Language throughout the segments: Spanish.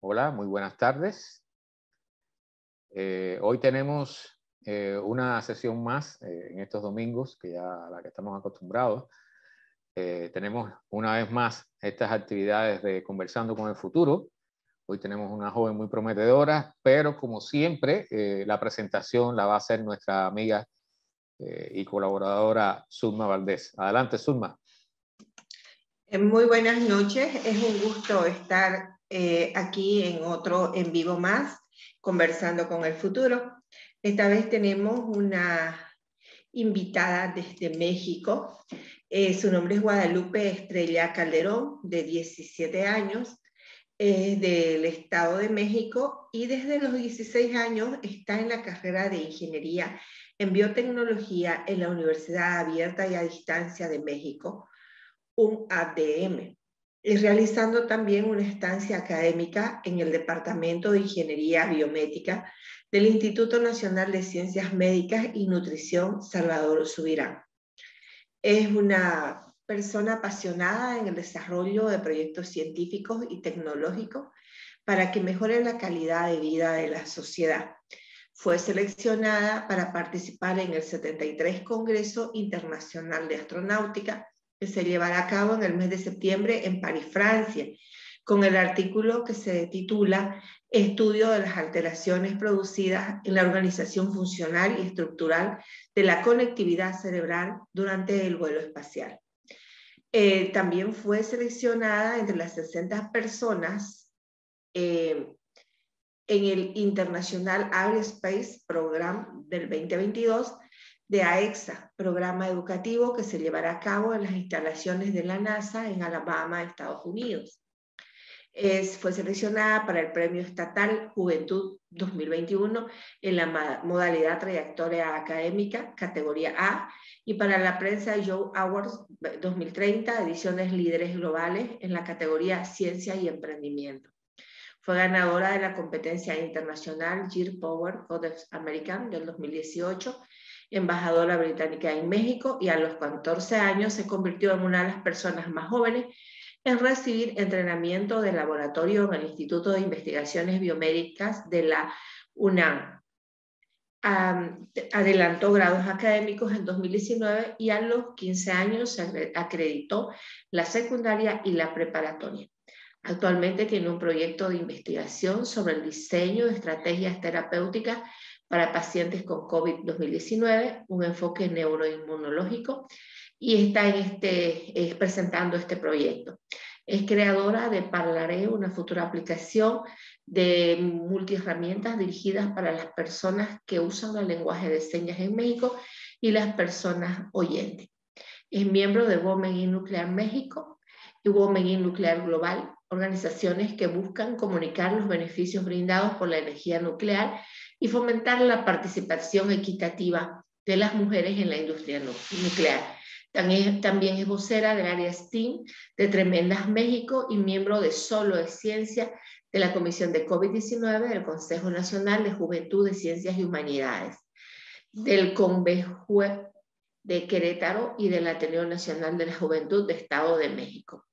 Hola, muy buenas tardes. Hoy tenemos una sesión más en estos domingos, que ya a la que estamos acostumbrados. Tenemos una vez más estas actividades de Conversando con el Futuro. Hoy tenemos una joven muy prometedora, pero como siempre, la presentación la va a hacer nuestra amiga y colaboradora Zulma Valdés. Adelante, Zulma. Muy buenas noches, es un gusto estar aquí en otro en vivo más, Conversando con el Futuro. Esta vez tenemos una invitada desde México. Su nombre es Guadalupe Estrella Calderón, de 17 años, es del Estado de México y desde los 16 años está en la carrera de Ingeniería en Biotecnología en la Universidad Abierta y a Distancia de México, un ADM, y realizando también una estancia académica en el Departamento de Ingeniería Biomédica del Instituto Nacional de Ciencias Médicas y Nutrición Salvador Subirán. Es una persona apasionada en el desarrollo de proyectos científicos y tecnológicos para que mejoren la calidad de vida de la sociedad. Fue seleccionada para participar en el 73 Congreso Internacional de Astronáutica, que se llevará a cabo en el mes de septiembre en París, Francia, con el artículo que se titula Estudio de las alteraciones producidas en la organización funcional y estructural de la conectividad cerebral durante el vuelo espacial. También fue seleccionada entre las 60 personas en el International Aerospace Program del 2022 de AEXA, programa educativo que se llevará a cabo en las instalaciones de la NASA en Alabama, Estados Unidos. Fue seleccionada para el Premio Estatal Juventud 2021 en la modalidad Trayectoria Académica, categoría A, y para la Prensa Young Awards 2030, ediciones Líderes Globales en la categoría Ciencia y Emprendimiento. Fue ganadora de la competencia internacional Gear Power Codex American del 2018, embajadora británica en México, y a los 14 años se convirtió en una de las personas más jóvenes en recibir entrenamiento de laboratorio en el Instituto de Investigaciones Biomédicas de la UNAM. Adelantó grados académicos en 2019 y a los 15 años se acreditó la secundaria y la preparatoria. Actualmente tiene un proyecto de investigación sobre el diseño de estrategias terapéuticas para pacientes con COVID-19, un enfoque neuroinmunológico, y está presentando este proyecto. Es creadora de Parlaré, una futura aplicación de multiherramientas dirigidas para las personas que usan el lenguaje de señas en México y las personas oyentes. Es miembro de Women in Nuclear México y Women in Nuclear Global, organizaciones que buscan comunicar los beneficios brindados por la energía nuclear y fomentar la participación equitativa de las mujeres en la industria nuclear. También es vocera del área STEAM de Tremendas México y miembro de Solo es Ciencia de la Comisión de COVID-19 del Consejo Nacional de Juventud de Ciencias y Humanidades, del CONVEJUE de Querétaro y del Ateneo Nacional de la Juventud de Estado de México.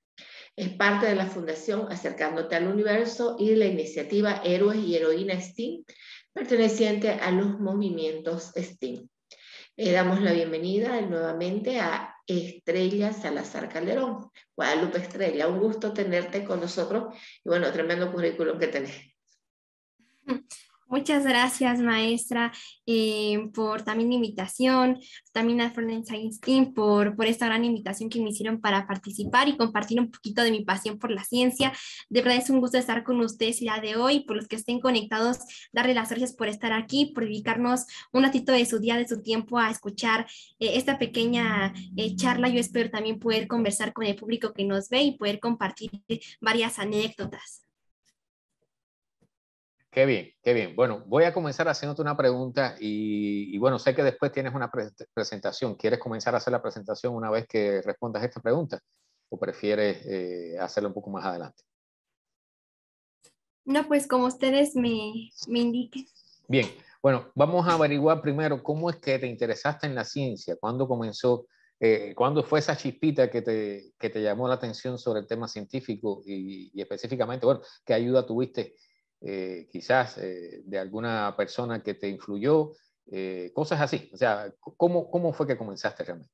Es parte de la Fundación Acercándote al Universo y de la iniciativa Héroes y Heroínas STEAM, perteneciente a los movimientos STEAM. Damos la bienvenida nuevamente a Estrella Salazar Calderón. Guadalupe Estrella, un gusto tenerte con nosotros y bueno, tremendo currículum que tenés. Muchas gracias, maestra, por también la invitación, también a Friend Science Team por esta gran invitación que me hicieron para participar y compartir un poquito de mi pasión por la ciencia. De verdad es un gusto estar con ustedes el día de hoy. Por los que estén conectados, darle las gracias por estar aquí, por dedicarnos un ratito de su día, de su tiempo a escuchar esta pequeña charla. Yo espero también poder conversar con el público que nos ve y poder compartir varias anécdotas. Qué bien, qué bien. Bueno, voy a comenzar haciéndote una pregunta y bueno, sé que después tienes una presentación. ¿Quieres comenzar a hacer la presentación una vez que respondas esta pregunta o prefieres hacerlo un poco más adelante? No, pues como ustedes me indiquen. Bien, bueno, vamos a averiguar primero cómo es que te interesaste en la ciencia, cuándo comenzó ¿Cuándo fue esa chispita que te llamó la atención sobre el tema científico y específicamente, bueno, qué ayuda tuviste quizás de alguna persona que te influyó? Cosas así. O sea, ¿cómo fue que comenzaste realmente?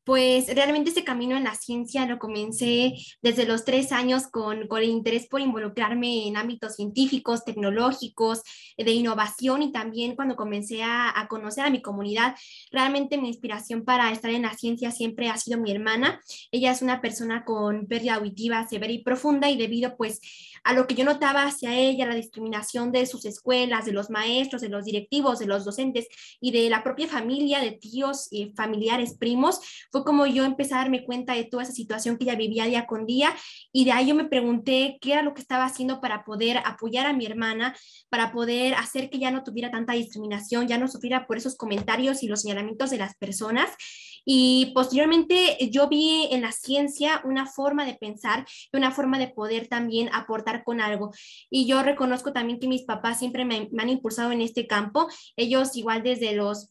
Pues realmente ese camino en la ciencia lo comencé desde los 3 años con el interés por involucrarme en ámbitos científicos, tecnológicos, de innovación y también cuando comencé a conocer a mi comunidad. Realmente mi inspiración para estar en la ciencia siempre ha sido mi hermana. Ella es una persona con pérdida auditiva severa y profunda y debido pues a lo que yo notaba hacia ella, la discriminación de sus escuelas, de los maestros, de los directivos, de los docentes y de la propia familia, de tíos, familiares, primos, fue como yo empecé a darme cuenta de toda esa situación que ella vivía día con día y de ahí yo me pregunté qué era lo que estaba haciendo para poder apoyar a mi hermana, para poder hacer que ya no tuviera tanta discriminación, ya no sufriera por esos comentarios y los señalamientos de las personas. Y posteriormente yo vi en la ciencia una forma de pensar y una forma de poder también aportar con algo. Y yo reconozco también que mis papás siempre me han impulsado en este campo. Ellos igual desde los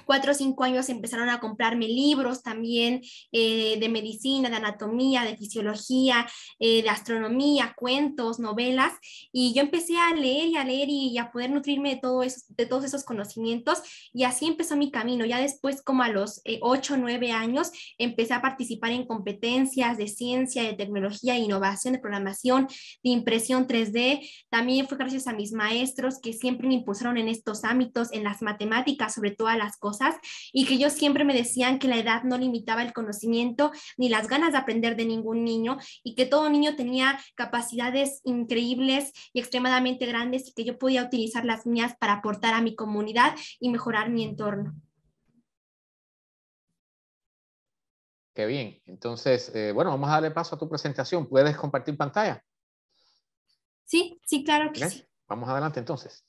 4 o 5 años empezaron a comprarme libros también de medicina, de anatomía, de fisiología, de astronomía, cuentos, novelas, y yo empecé a leer y a poder nutrirme de, todo eso, de todos esos conocimientos, y así empezó mi camino. Ya después, como a los 8 o 9 años, empecé a participar en competencias de ciencia, de tecnología, de innovación, de programación, de impresión 3D. También fue gracias a mis maestros que siempre me impulsaron en estos ámbitos, en las matemáticas, sobre todas las cosas, y que ellos siempre me decían que la edad no limitaba el conocimiento ni las ganas de aprender de ningún niño y que todo niño tenía capacidades increíbles y extremadamente grandes y que yo podía utilizar las mías para aportar a mi comunidad y mejorar mi entorno. Qué bien. Entonces, bueno, vamos a darle paso a tu presentación. ¿Puedes compartir pantalla? Sí, sí, claro que ¿Okay? sí. Vamos adelante entonces.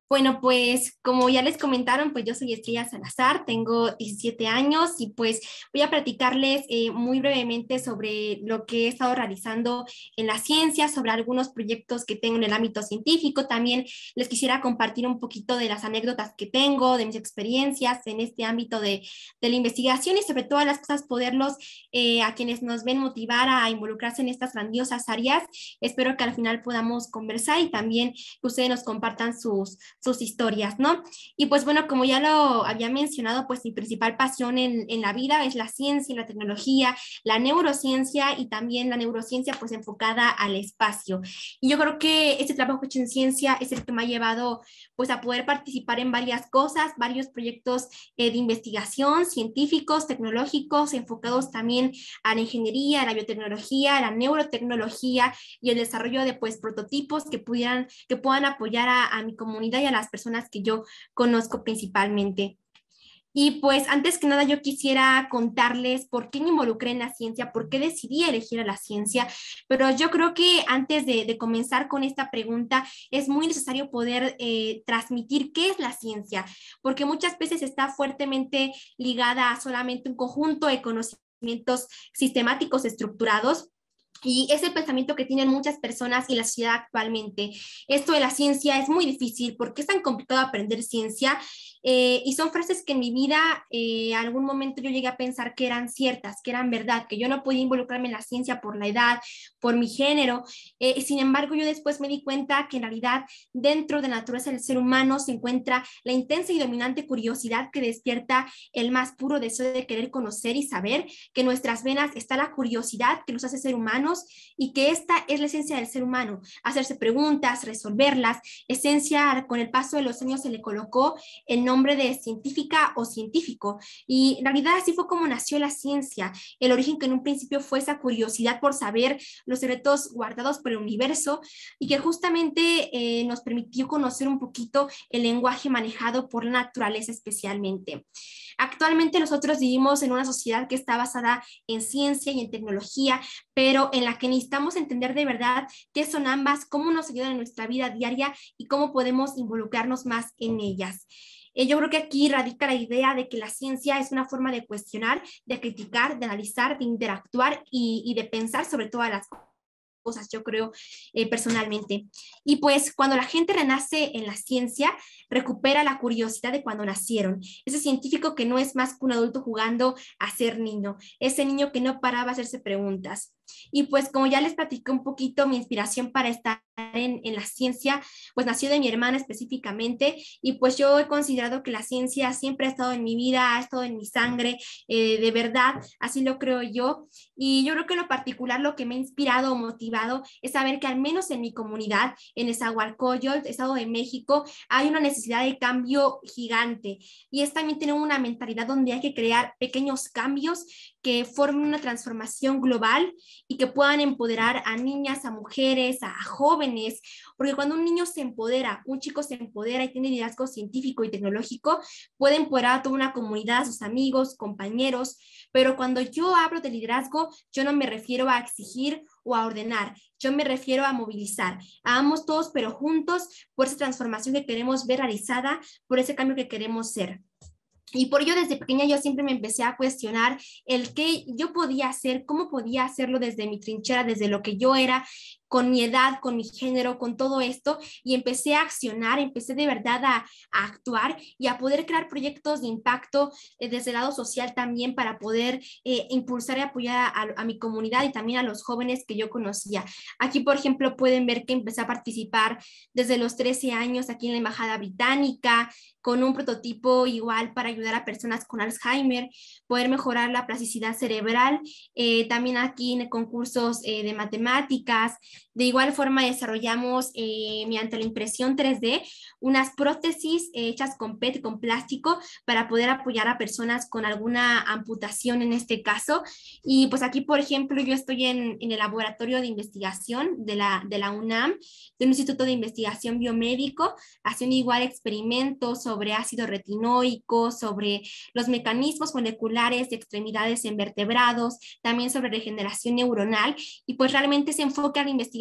Bueno, pues como ya les comentaron, pues yo soy Estrella Salazar, tengo 17 años y pues voy a platicarles muy brevemente sobre lo que he estado realizando en la ciencia, sobre algunos proyectos que tengo en el ámbito científico. También les quisiera compartir un poquito de las anécdotas que tengo, de mis experiencias en este ámbito de la investigación y sobre todas las cosas poderlos a quienes nos ven motivar a involucrarse en estas grandiosas áreas. Espero que al final podamos conversar y también que ustedes nos compartan sus historias, ¿no? Y pues bueno, como ya lo había mencionado, pues mi principal pasión en la vida es la ciencia, la tecnología, la neurociencia y también la neurociencia pues enfocada al espacio. Y yo creo que este trabajo hecho en ciencia es el que me ha llevado pues a poder participar en varias cosas, varios proyectos de investigación, científicos, tecnológicos, enfocados también a la ingeniería, a la biotecnología, a la neurotecnología y el desarrollo de pues prototipos que puedan apoyar a mi comunidad y a las personas que yo conozco principalmente. Y pues antes que nada yo quisiera contarles por qué me involucré en la ciencia, por qué decidí elegir a la ciencia, pero yo creo que antes de comenzar con esta pregunta es muy necesario poder transmitir qué es la ciencia, porque muchas veces está fuertemente ligada a solamente un conjunto de conocimientos sistemáticos estructurados, y es el pensamiento que tienen muchas personas y la sociedad actualmente. Esto de la ciencia es muy difícil porque es tan complicado aprender ciencia y son frases que en mi vida algún momento yo llegué a pensar que eran ciertas, que eran verdad, que yo no podía involucrarme en la ciencia por la edad, por mi género. Sin embargo, yo después me di cuenta que en realidad dentro de la naturaleza del ser humano se encuentra la intensa y dominante curiosidad que despierta el más puro deseo de querer conocer y saber, que en nuestras venas está la curiosidad que nos hace ser humanos y que esta es la esencia del ser humano, hacerse preguntas, resolverlas, esencia con el paso de los años se le colocó el nombre de científica o científico y en realidad así fue como nació la ciencia, el origen que en un principio fue esa curiosidad por saber los secretos guardados por el universo y que justamente nos permitió conocer un poquito el lenguaje manejado por la naturaleza especialmente. Actualmente nosotros vivimos en una sociedad que está basada en ciencia y en tecnología, pero en la que necesitamos entender de verdad qué son ambas, cómo nos ayudan en nuestra vida diaria y cómo podemos involucrarnos más en ellas. Yo creo que aquí radica la idea de que la ciencia es una forma de cuestionar, de criticar, de analizar, de interactuar y de pensar sobre todas las cosas. cosas, yo creo, personalmente. Y pues cuando la gente renace en la ciencia, recupera la curiosidad de cuando nacieron. Ese científico que no es más que un adulto jugando a ser niño, ese niño que no paraba a hacerse preguntas. Y pues como ya les platiqué un poquito, mi inspiración para estar en la ciencia, pues nació de mi hermana específicamente, y pues yo he considerado que la ciencia siempre ha estado en mi vida, ha estado en mi sangre, de verdad, así lo creo yo. Y yo creo que en lo particular lo que me ha inspirado o motivado es saber que al menos en mi comunidad, en Nezahualcóyotl, Estado de México, hay una necesidad de cambio gigante, y es también tener una mentalidad donde hay que crear pequeños cambios que formen una transformación global y que puedan empoderar a niñas, a mujeres, a jóvenes, porque cuando un niño se empodera, un chico se empodera y tiene liderazgo científico y tecnológico, puede empoderar a toda una comunidad, a sus amigos, compañeros, pero cuando yo hablo de liderazgo, yo no me refiero a exigir o a ordenar, yo me refiero a movilizar, hagamos todos pero juntos por esa transformación que queremos ver realizada, por ese cambio que queremos ser. Y por ello desde pequeña yo siempre me empecé a cuestionar el qué yo podía hacer, cómo podía hacerlo desde mi trinchera, desde lo que yo era, con mi edad, con mi género, con todo esto, y empecé a accionar, empecé de verdad a actuar y a poder crear proyectos de impacto desde el lado social también para poder impulsar y apoyar a mi comunidad y también a los jóvenes que yo conocía. Aquí, por ejemplo, pueden ver que empecé a participar desde los 13 años aquí en la Embajada Británica, con un prototipo igual para ayudar a personas con Alzheimer, poder mejorar la plasticidad cerebral, también aquí en concursos de matemáticas. De igual forma desarrollamos mediante la impresión 3D unas prótesis hechas con PET, con plástico, para poder apoyar a personas con alguna amputación en este caso. Y pues aquí, por ejemplo, yo estoy en el laboratorio de investigación de la UNAM, de un instituto de investigación biomédico, haciendo igual experimentos sobre ácido retinoico, sobre los mecanismos moleculares de extremidades en vertebrados, también sobre regeneración neuronal, y pues realmente ese enfoque a la investigación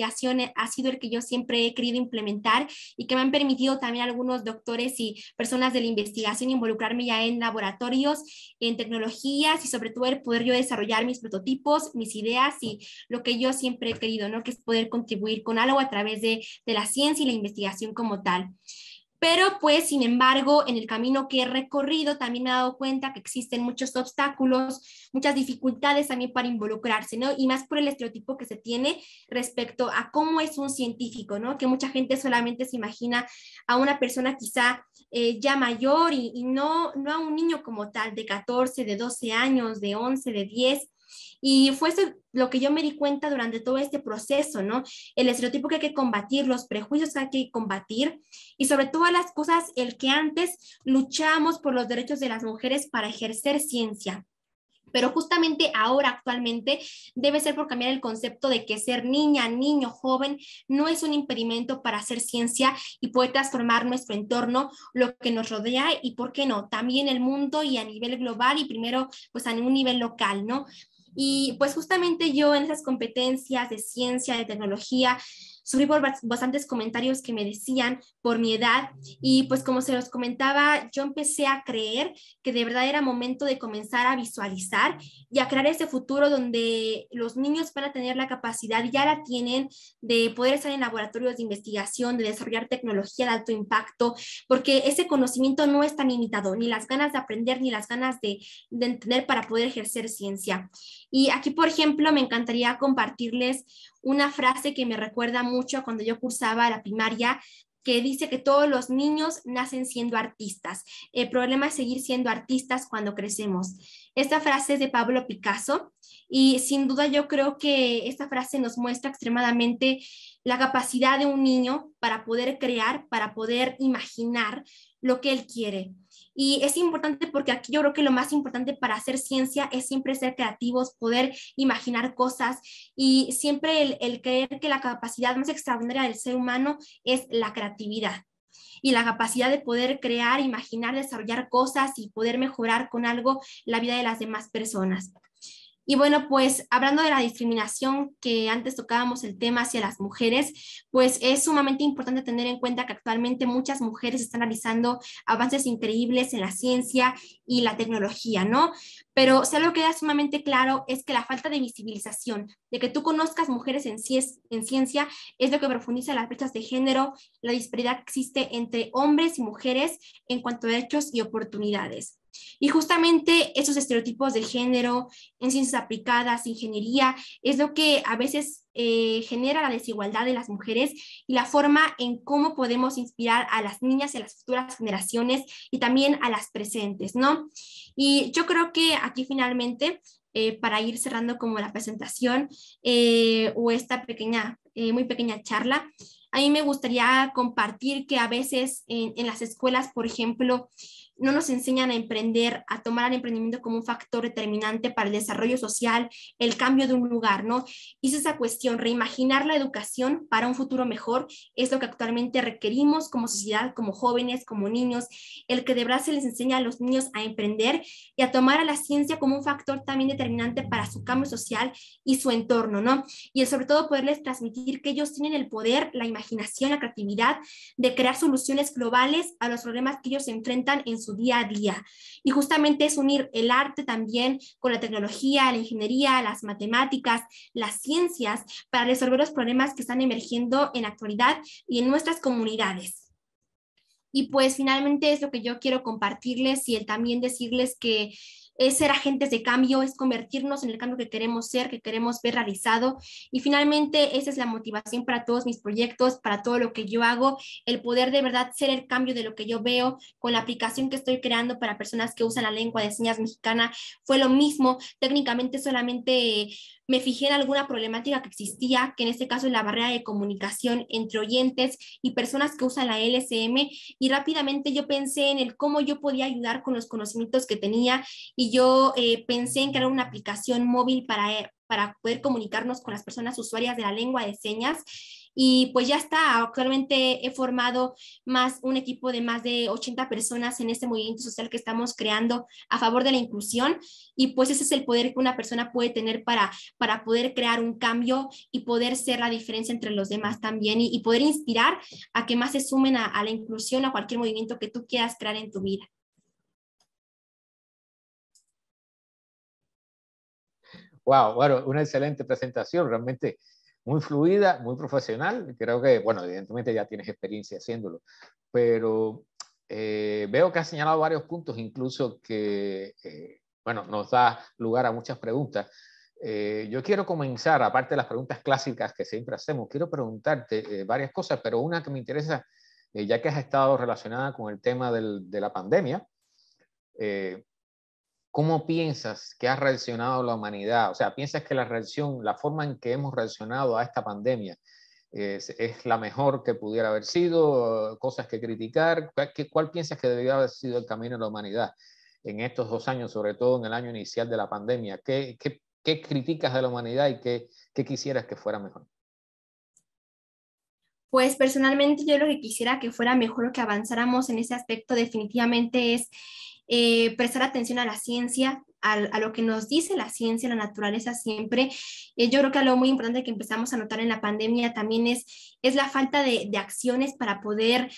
ha sido el que yo siempre he querido implementar y que me han permitido también algunos doctores y personas de la investigación involucrarme ya en laboratorios, en tecnologías y sobre todo el poder yo desarrollar mis prototipos, mis ideas y lo que yo siempre he querido, ¿no? Que es poder contribuir con algo a través de la ciencia y la investigación como tal. Pero pues, sin embargo, en el camino que he recorrido también me he dado cuenta que existen muchos obstáculos, muchas dificultades también para involucrarse, ¿no? Y más por el estereotipo que se tiene respecto a cómo es un científico, ¿no? Que mucha gente solamente se imagina a una persona quizá ya mayor y no a un niño como tal, de 14, de 12 años, de 11, de 10. Y fue eso lo que yo me di cuenta durante todo este proceso, ¿no? El estereotipo que hay que combatir, los prejuicios que hay que combatir y sobre todas las cosas, el que antes luchamos por los derechos de las mujeres para ejercer ciencia. Pero justamente ahora, actualmente, debe ser por cambiar el concepto de que ser niña, niño, joven, no es un impedimento para hacer ciencia y poder transformar nuestro entorno, lo que nos rodea y, ¿por qué no?, también el mundo y a nivel global y primero, pues a un nivel local, ¿no? Y pues justamente yo en esas competencias de ciencia, de tecnología, sufrí por bastantes comentarios que me decían por mi edad y pues como se los comentaba, yo empecé a creer que de verdad era momento de comenzar a visualizar y a crear ese futuro donde los niños van a tener la capacidad, ya la tienen, de poder estar en laboratorios de investigación, de desarrollar tecnología de alto impacto, porque ese conocimiento no es tan limitado, ni las ganas de aprender, ni las ganas de entender para poder ejercer ciencia. Y aquí, por ejemplo, me encantaría compartirles una frase que me recuerda mucho a cuando yo cursaba la primaria, que dice que todos los niños nacen siendo artistas. El problema es seguir siendo artistas cuando crecemos. Esta frase es de Pablo Picasso y sin duda yo creo que esta frase nos muestra extremadamente la capacidad de un niño para poder crear, para poder imaginar lo que él quiere. Y es importante porque aquí yo creo que lo más importante para hacer ciencia es siempre ser creativos, poder imaginar cosas y siempre el creer que la capacidad más extraordinaria del ser humano es la creatividad y la capacidad de poder crear, imaginar, desarrollar cosas y poder mejorar con algo la vida de las demás personas. Y bueno, pues hablando de la discriminación que antes tocábamos el tema hacia las mujeres, pues es sumamente importante tener en cuenta que actualmente muchas mujeres están realizando avances increíbles en la ciencia y la tecnología, ¿no? Pero si algo queda sumamente claro es que la falta de visibilización, de que tú conozcas mujeres en ciencia, es lo que profundiza las brechas de género, la disparidad que existe entre hombres y mujeres en cuanto a derechos y oportunidades. Y justamente esos estereotipos de género en ciencias aplicadas, ingeniería, es lo que a veces genera la desigualdad de las mujeres y la forma en cómo podemos inspirar a las niñas y a las futuras generaciones y también a las presentes, ¿no? Y yo creo que aquí finalmente, para ir cerrando como la presentación o esta pequeña, muy pequeña charla, a mí me gustaría compartir que a veces en las escuelas, por ejemplo, no nos enseñan a emprender, a tomar el emprendimiento como un factor determinante para el desarrollo social, el cambio de un lugar, ¿no? Y es esa cuestión, reimaginar la educación para un futuro mejor, es lo que actualmente requerimos como sociedad, como jóvenes, como niños, el que de verdad se les enseña a los niños a emprender y a tomar a la ciencia como un factor también determinante para su cambio social y su entorno, ¿no? Y sobre todo poderles transmitir que ellos tienen el poder, la imaginación, la creatividad de crear soluciones globales a los problemas que ellos se enfrentan en su día a día. Y justamente es unir el arte también con la tecnología, la ingeniería, las matemáticas, las ciencias, para resolver los problemas que están emergiendo en la actualidad y en nuestras comunidades. Y pues finalmente es lo que yo quiero compartirles y el también decirles que es ser agentes de cambio, es convertirnos en el cambio que queremos ser, que queremos ver realizado. Y finalmente esa es la motivación para todos mis proyectos, para todo lo que yo hago, el poder de verdad ser el cambio de lo que yo veo con la aplicación que estoy creando para personas que usan la lengua de señas mexicana. Fue lo mismo, técnicamente solamente me fijé en alguna problemática que existía, que en este caso es la barrera de comunicación entre oyentes y personas que usan la LSM, y rápidamente yo pensé en el cómo yo podía ayudar con los conocimientos que tenía, y yo pensé en crear una aplicación móvil para poder comunicarnos con las personas usuarias de la lengua de señas. Y pues ya está, actualmente he formado un equipo de más de 80 personas en este movimiento social que estamos creando a favor de la inclusión, y pues ese es el poder que una persona puede tener para poder crear un cambio y poder ser la diferencia entre los demás también, y poder inspirar a que más se sumen a la inclusión, a cualquier movimiento que tú quieras crear en tu vida. Wow, bueno, una excelente presentación, realmente muy fluida, muy profesional. Creo que, bueno, evidentemente ya tienes experiencia haciéndolo, pero veo que has señalado varios puntos, incluso que, bueno, nos da lugar a muchas preguntas. Yo quiero comenzar, aparte de las preguntas clásicas que siempre hacemos, quiero preguntarte varias cosas, pero una que me interesa, ya que has estado relacionada con el tema de la pandemia, ¿cómo piensas que ha reaccionado la humanidad? O sea, ¿piensas que la forma en que hemos reaccionado a esta pandemia es la mejor que pudiera haber sido? ¿Cosas que criticar? ¿Cuál piensas que debería haber sido el camino de la humanidad en estos 2 años, sobre todo en el año inicial de la pandemia? ¿Qué criticas de la humanidad y qué quisieras que fuera mejor? Pues personalmente yo lo que quisiera que fuera mejor o que avanzáramos en ese aspecto definitivamente es prestar atención a la ciencia, a lo que nos dice la ciencia, la naturaleza siempre. Yo creo que algo muy importante que empezamos a notar en la pandemia también es la falta de acciones para poder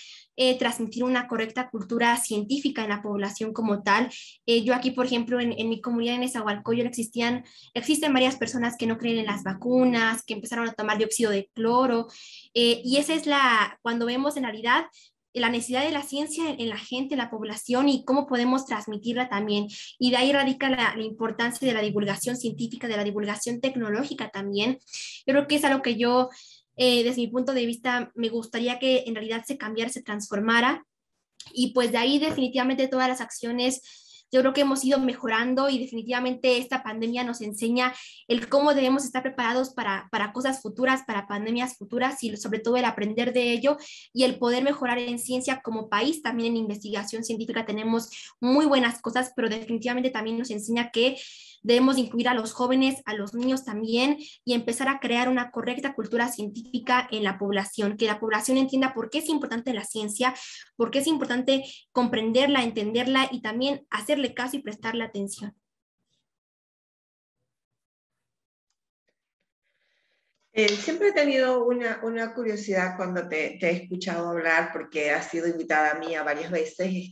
transmitir una correcta cultura científica en la población como tal. Yo aquí, por ejemplo, en mi comunidad en Nezahualcóyotl existen varias personas que no creen en las vacunas, que empezaron a tomar dióxido de cloro, y esa es cuando vemos en realidad la necesidad de la ciencia en la gente, en la población, y cómo podemos transmitirla también. Y de ahí radica la importancia de la divulgación científica, de la divulgación tecnológica también. Yo creo que es algo que yo, desde mi punto de vista, me gustaría que en realidad se cambiara, se transformara. Y pues de ahí definitivamente todas las acciones, yo creo que hemos ido mejorando, y definitivamente esta pandemia nos enseña el cómo debemos estar preparados para cosas futuras, para pandemias futuras, y sobre todo el aprender de ello y el poder mejorar en ciencia como país. También en investigación científica tenemos muy buenas cosas, pero definitivamente también nos enseña que debemos incluir a los jóvenes, a los niños también, y empezar a crear una correcta cultura científica en la población, que la población entienda por qué es importante la ciencia, por qué es importante comprenderla, entenderla y también hacerle caso y prestarle atención. Siempre he tenido una curiosidad cuando te he escuchado hablar, porque has sido invitada a mí a varias veces.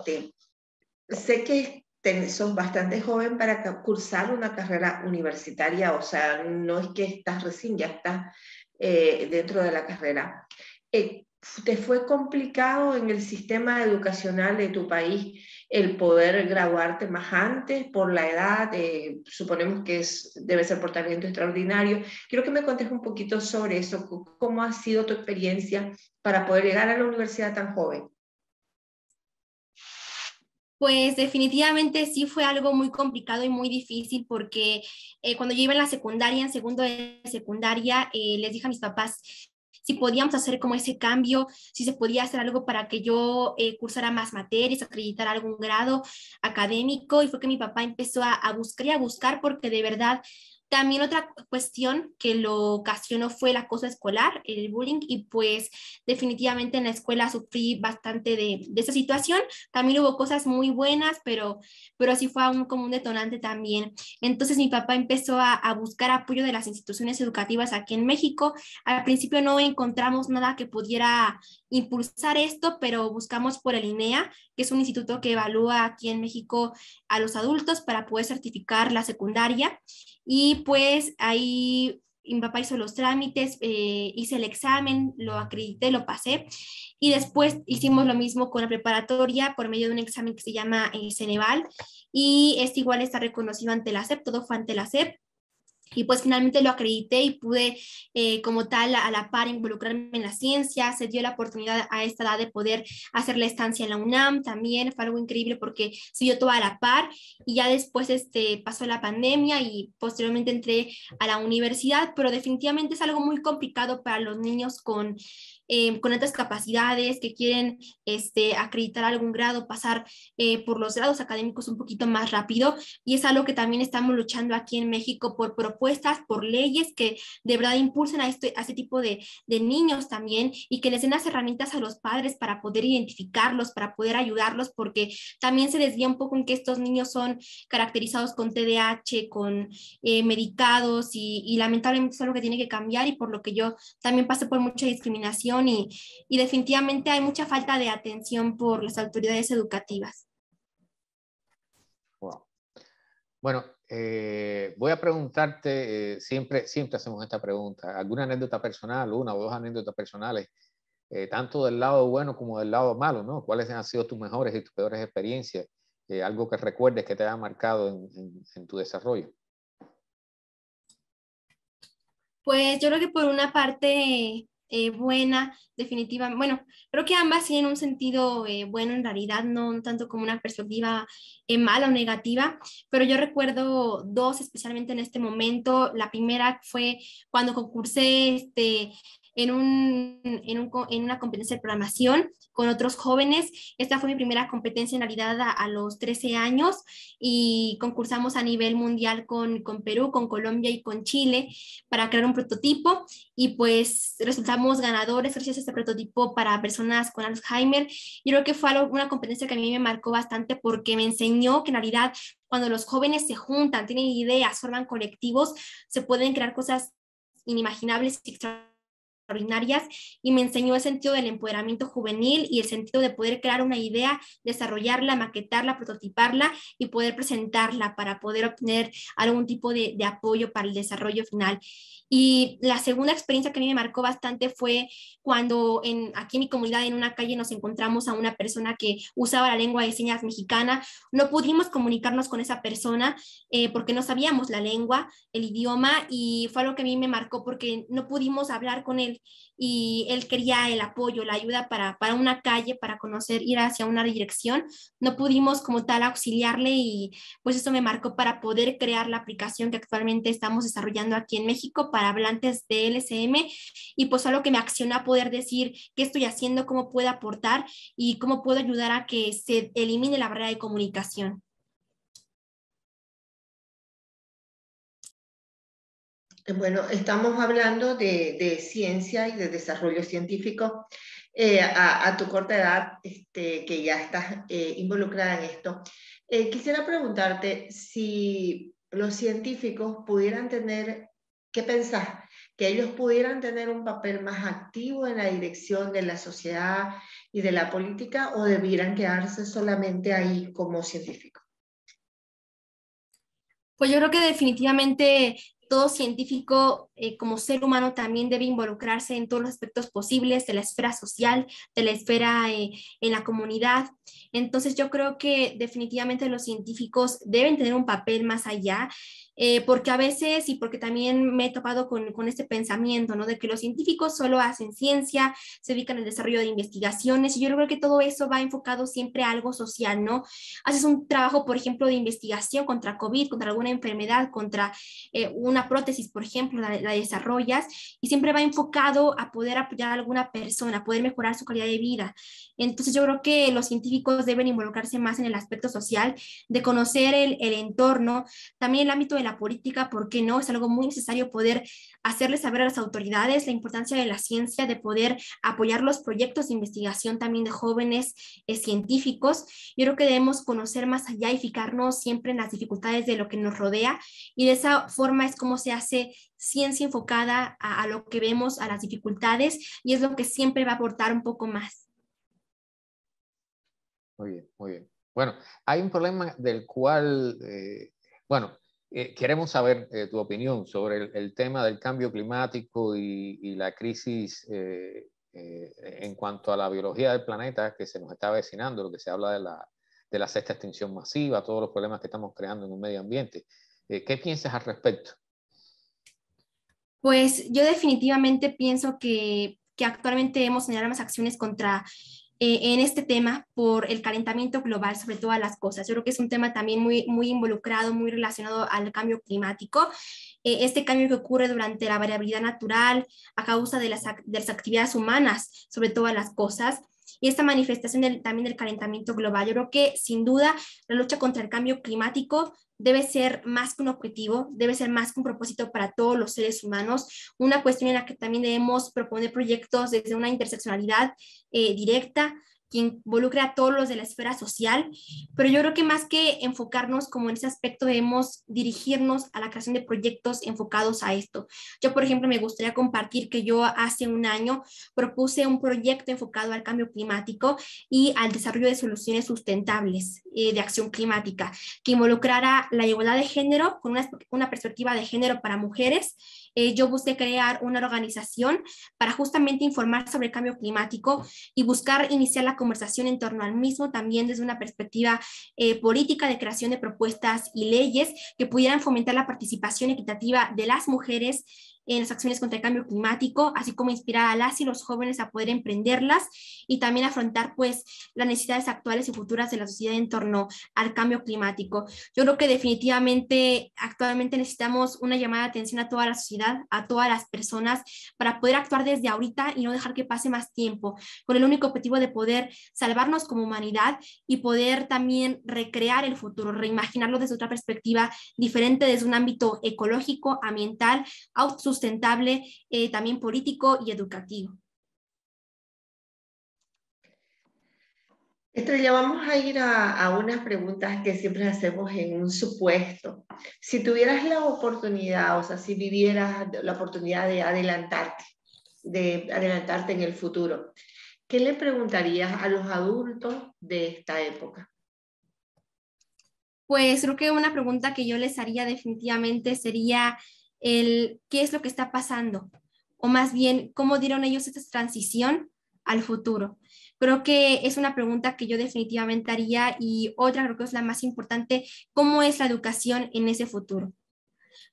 Sé que sos bastante joven para cursar una carrera universitaria, o sea, no es que estás recién, ya estás dentro de la carrera. ¿Te fue complicado en el sistema educacional de tu país el poder graduarte más antes por la edad? Suponemos que debe ser por talento extraordinario. Quiero que me contes un poquito sobre eso. ¿Cómo ha sido tu experiencia para poder llegar a la universidad tan joven? Pues definitivamente sí fue algo muy complicado y muy difícil porque cuando yo iba en la secundaria, en segundo de secundaria, les dije a mis papás si podíamos hacer como ese cambio, si se podía hacer algo para que yo cursara más materias, acreditar algún grado académico, y fue que mi papá empezó a buscar y a buscar porque de verdad también otra cuestión que lo ocasionó fue el acoso escolar, el bullying, y pues definitivamente en la escuela sufrí bastante de esa situación. También hubo cosas muy buenas, pero sí fue como un detonante también. Entonces mi papá empezó a buscar apoyo de las instituciones educativas aquí en México. Al principio no encontramos nada que pudiera impulsar esto, pero buscamos por el INEA, que es un instituto que evalúa aquí en México a los adultos para poder certificar la secundaria. Y pues ahí mi papá hizo los trámites, hice el examen, lo acredité, lo pasé, y después hicimos lo mismo con la preparatoria por medio de un examen que se llama Ceneval, y este igual está reconocido ante la SEP, todo fue ante la SEP. Y pues finalmente lo acredité y pude como tal a la par involucrarme en la ciencia. Se dio la oportunidad a esta edad de poder hacer la estancia en la UNAM, también fue algo increíble porque se dio todo a la par, y ya después pasó la pandemia y posteriormente entré a la universidad, pero definitivamente es algo muy complicado para los niños con estas capacidades que quieren acreditar algún grado, pasar por los grados académicos un poquito más rápido, y es algo que también estamos luchando aquí en México por propuestas, por leyes que de verdad impulsen a este tipo de niños también, y que les den las herramientas a los padres para poder identificarlos, para poder ayudarlos, porque también se desvía un poco en que estos niños son caracterizados con TDAH, con medicados, y lamentablemente es algo que tiene que cambiar, y por lo que yo también pasé por mucha discriminación, y definitivamente hay mucha falta de atención por las autoridades educativas. Wow. Bueno, voy a preguntarte, siempre hacemos esta pregunta, ¿alguna anécdota personal, una o dos anécdotas personales, tanto del lado bueno como del lado malo, ¿no? ¿Cuáles han sido tus mejores y tus peores experiencias? Algo que recuerdes que te haya marcado en tu desarrollo. Pues yo creo que por una parte buena, definitivamente, bueno, creo que ambas tienen un sentido bueno en realidad, no tanto como una perspectiva mala o negativa, pero yo recuerdo dos especialmente en este momento. La primera fue cuando concursé en una competencia de programación con otros jóvenes. Esta fue mi primera competencia en realidad a los 13 años, y concursamos a nivel mundial con Perú, con Colombia y con Chile para crear un prototipo, y pues resultamos ganadores gracias a este prototipo para personas con Alzheimer. Yo creo que fue una competencia que a mí me marcó bastante porque me enseñó que en realidad cuando los jóvenes se juntan, tienen ideas, forman colectivos, se pueden crear cosas inimaginables y extraordinarias, y me enseñó el sentido del empoderamiento juvenil y el sentido de poder crear una idea, desarrollarla, maquetarla, prototiparla y poder presentarla para poder obtener algún tipo de apoyo para el desarrollo final. Y la segunda experiencia que a mí me marcó bastante fue cuando aquí en mi comunidad, en una calle, nos encontramos a una persona que usaba la lengua de señas mexicana. No pudimos comunicarnos con esa persona porque no sabíamos la lengua, el idioma, y fue algo que a mí me marcó porque no pudimos hablar con él, y él quería el apoyo, la ayuda para una calle, para conocer, ir hacia una dirección. No pudimos como tal auxiliarle, y pues eso me marcó para poder crear la aplicación que actualmente estamos desarrollando aquí en México para hablantes de LSM, y pues algo que me accionó a poder decir qué estoy haciendo, cómo puedo aportar y cómo puedo ayudar a que se elimine la barrera de comunicación. Bueno, estamos hablando de ciencia y de desarrollo científico. A tu corta edad, que ya estás involucrada en esto, quisiera preguntarte si los científicos pudieran tener, ¿qué pensás? que ellos pudieran tener un papel más activo en la dirección de la sociedad y de la política, o debieran quedarse solamente ahí como científicos? Pues yo creo que definitivamente todo científico como ser humano también debe involucrarse en todos los aspectos posibles de la esfera social, de la esfera en la comunidad. Entonces yo creo que definitivamente los científicos deben tener un papel más allá. Porque a veces, y porque también me he topado con este pensamiento, ¿no? De que los científicos solo hacen ciencia, se dedican al desarrollo de investigaciones, y yo creo que todo eso va enfocado siempre a algo social, ¿no? Haces un trabajo, por ejemplo, de investigación contra COVID, contra alguna enfermedad, contra una prótesis, por ejemplo, la desarrollas, y siempre va enfocado a poder apoyar a alguna persona, a poder mejorar su calidad de vida. Entonces yo creo que los científicos deben involucrarse más en el aspecto social, de conocer el entorno, también el ámbito de la política, ¿por qué no? Es algo muy necesario poder hacerles saber a las autoridades la importancia de la ciencia, de poder apoyar los proyectos de investigación también de jóvenes científicos. Yo creo que debemos conocer más allá y fijarnos siempre en las dificultades de lo que nos rodea, y de esa forma es como se hace ciencia enfocada a lo que vemos, a las dificultades, y es lo que siempre va a aportar un poco más. Muy bien, muy bien. Bueno, hay un problema del cual, queremos saber tu opinión sobre el tema del cambio climático y la crisis en cuanto a la biología del planeta que se nos está avecinando, lo que se habla de la sexta extinción masiva, todos los problemas que estamos creando en un medio ambiente. ¿Qué piensas al respecto? Pues yo definitivamente pienso que actualmente debemos generar más acciones contra en este tema por el calentamiento global sobre todas las cosas. Yo creo que es un tema también muy involucrado, muy relacionado al cambio climático. Este cambio que ocurre durante la variabilidad natural a causa de las actividades humanas sobre todas las cosas. Y esta manifestación también del calentamiento global. Yo creo que sin duda la lucha contra el cambio climático debe ser más que un objetivo, debe ser más que un propósito para todos los seres humanos, una cuestión en la que también debemos proponer proyectos desde una interseccionalidad directa, que involucre a todos los de la esfera social, pero yo creo que más que enfocarnos como en ese aspecto, debemos dirigirnos a la creación de proyectos enfocados a esto. Yo, por ejemplo, me gustaría compartir que yo hace un año propuse un proyecto enfocado al cambio climático y al desarrollo de soluciones sustentables de acción climática, que involucrara la igualdad de género con una perspectiva de género para mujeres. Yo busqué crear una organización para justamente informar sobre el cambio climático y buscar iniciar la conversación en torno al mismo también desde una perspectiva política de creación de propuestas y leyes que pudieran fomentar la participación equitativa de las mujeres en las acciones contra el cambio climático, así como inspirar a las y los jóvenes a poder emprenderlas y también afrontar pues las necesidades actuales y futuras de la sociedad en torno al cambio climático. Yo creo que definitivamente actualmente necesitamos una llamada de atención a toda la sociedad, a todas las personas, para poder actuar desde ahorita y no dejar que pase más tiempo, con el único objetivo de poder salvarnos como humanidad y poder también recrear el futuro, reimaginarlo desde otra perspectiva diferente, desde un ámbito ecológico, ambiental, autosustentable, también político y educativo. Estrella, vamos a ir a unas preguntas que siempre hacemos en un supuesto. Si tuvieras la oportunidad, o sea, si vivieras la oportunidad de adelantarte en el futuro, ¿qué le preguntarías a los adultos de esta época? Pues creo que una pregunta que yo les haría definitivamente sería ¿qué es lo que está pasando? O más bien, ¿cómo dieron ellos esta transición al futuro? Creo que es una pregunta que yo definitivamente haría, y otra creo que es la más importante: ¿cómo es la educación en ese futuro?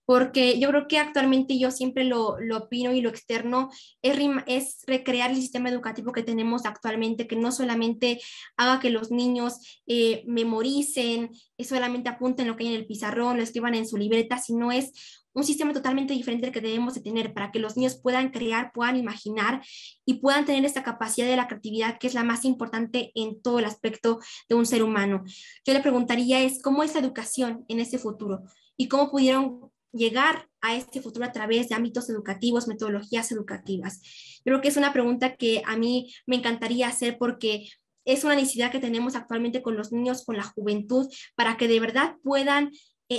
Porque yo creo que actualmente, yo siempre lo opino y lo externo, es recrear el sistema educativo que tenemos actualmente, que no solamente haga que los niños memoricen, solamente apunten lo que hay en el pizarrón, lo escriban en su libreta, sino es un sistema totalmente diferente al que debemos de tener para que los niños puedan crear, puedan imaginar y puedan tener esta capacidad de la creatividad, que es la más importante en todo el aspecto de un ser humano. Yo le preguntaría ¿cómo es la educación en ese futuro? ¿Y cómo pudieron llegar a este futuro a través de ámbitos educativos, metodologías educativas? Yo creo que es una pregunta que a mí me encantaría hacer, porque es una necesidad que tenemos actualmente con los niños, con la juventud, para que de verdad puedan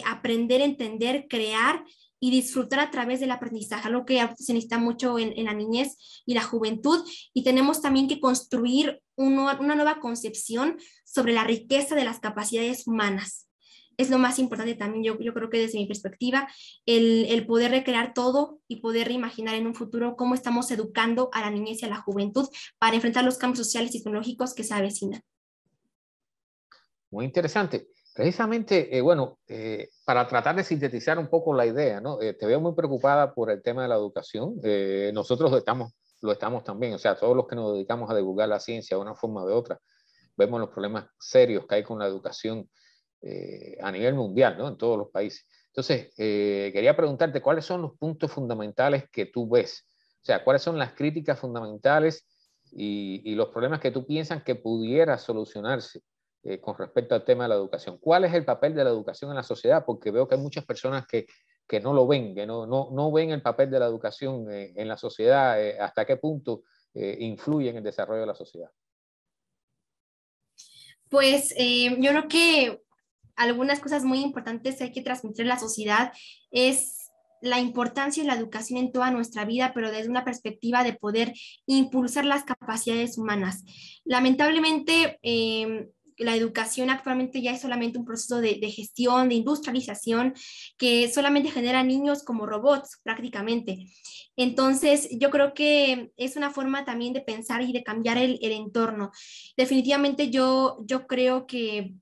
aprender, entender, crear y disfrutar a través del aprendizaje, algo que se necesita mucho en la niñez y la juventud, y tenemos también que construir una nueva concepción sobre la riqueza de las capacidades humanas. Es lo más importante también, yo creo que desde mi perspectiva, el poder recrear todo y poder reimaginar en un futuro cómo estamos educando a la niñez y a la juventud para enfrentar los cambios sociales y tecnológicos que se avecinan. Muy interesante. Precisamente, para tratar de sintetizar un poco la idea, ¿no? Te veo muy preocupada por el tema de la educación. Nosotros lo estamos también, o sea, todos los que nos dedicamos a divulgar la ciencia de una forma o de otra, vemos los problemas serios que hay con la educación a nivel mundial, ¿no? En todos los países. Entonces, quería preguntarte cuáles son los puntos fundamentales que tú ves, o sea, cuáles son las críticas fundamentales y los problemas que tú piensas que pudiera solucionarse con respecto al tema de la educación. ¿Cuál es el papel de la educación en la sociedad? Porque veo que hay muchas personas que no lo ven, que no ven el papel de la educación en la sociedad, hasta qué punto influye en el desarrollo de la sociedad. Pues yo creo que algunas cosas muy importantes que hay que transmitir a la sociedad es la importancia de la educación en toda nuestra vida, pero desde una perspectiva de poder impulsar las capacidades humanas. Lamentablemente, la educación actualmente ya es solamente un proceso de gestión, de industrialización, que solamente genera niños como robots prácticamente. Entonces, yo creo que es una forma también de pensar y de cambiar el entorno. Definitivamente yo creo que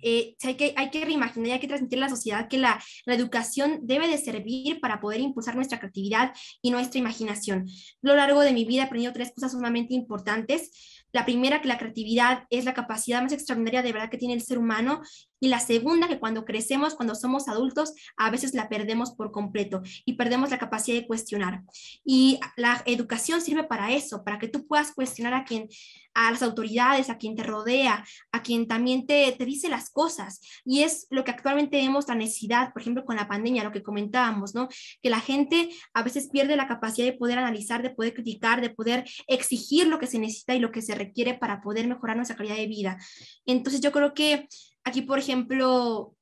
hay que reimaginar y hay que transmitir a la sociedad que la educación debe de servir para poder impulsar nuestra creatividad y nuestra imaginación. A lo largo de mi vida he aprendido 3 cosas sumamente importantes. La primera, que la creatividad es la capacidad más extraordinaria de verdad que tiene el ser humano. Y la segunda, que cuando crecemos, cuando somos adultos, a veces la perdemos por completo y perdemos la capacidad de cuestionar. Y la educación sirve para eso, para que tú puedas cuestionar a las autoridades, a quien te rodea, a quien también te dice las cosas. Y es lo que actualmente vemos la necesidad, por ejemplo, con la pandemia, lo que comentábamos, ¿no? Que la gente a veces pierde la capacidad de poder analizar, de poder criticar, de poder exigir lo que se necesita y lo que se requiere para poder mejorar nuestra calidad de vida. Entonces yo creo que aquí, por ejemplo,